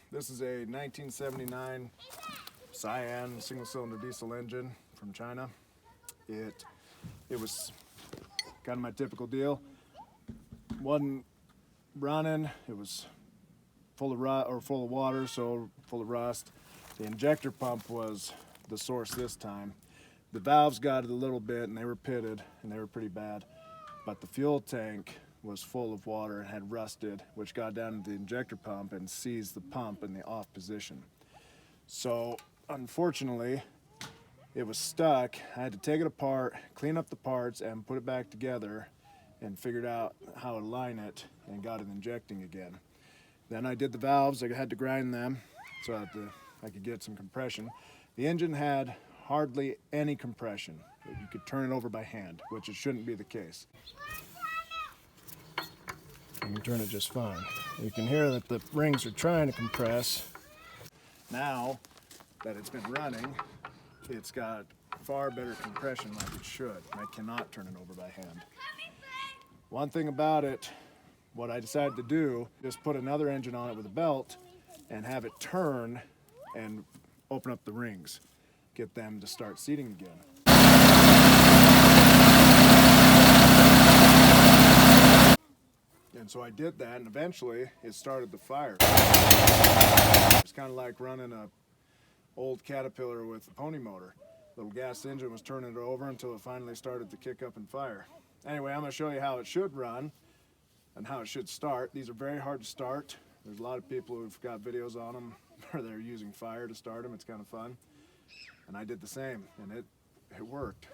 This is a 1979 Sian single-cylinder diesel engine from China. It was kind of my typical deal. Wasn't running. It was full of water, so full of rust. The injector pump was the source this time. The valves got it a little bit, and they were pitted, and they were pretty bad. But the fuel tank was full of water and had rusted, which got down into the injector pump and seized the pump in the off position. So unfortunately, it was stuck. I had to take it apart, clean up the parts, and put it back together, and figured out how to line it and got it injecting again. Then I did the valves. I had to grind them so that I could get some compression. The engine had hardly any compression. You could turn it over by hand, which it shouldn't be the case. You can turn it just fine. You can hear that the rings are trying to compress. Now that it's been running, it's got far better compression like it should. I cannot turn it over by hand. One thing about it, what I decided to do, just put another engine on it with a belt and have it turn and open up the rings, get them to start seating again. And so I did that, and eventually it started the fire. It's kind of like running an old Caterpillar with a pony motor. Little gas engine was turning it over until it finally started to kick up and fire. Anyway, I'm going to show you how it should run and how it should start. These are very hard to start. There's a lot of people who've got videos on them where they're using fire to start them. It's kind of fun. And I did the same, and it worked.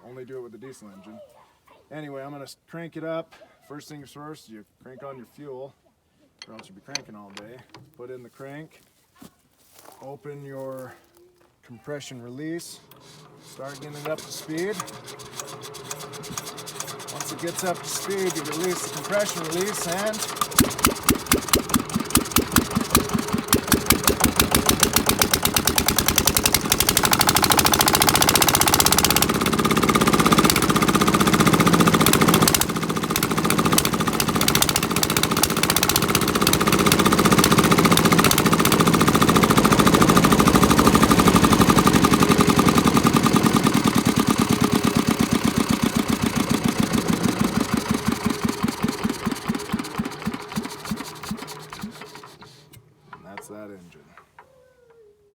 Only do it with the diesel engine. Anyway, I'm going to crank it up. First things first, you crank on your fuel, or else you'll be cranking all day. Put in the crank, open your compression release, start getting it up to speed. Once it gets up to speed, you release the compression release and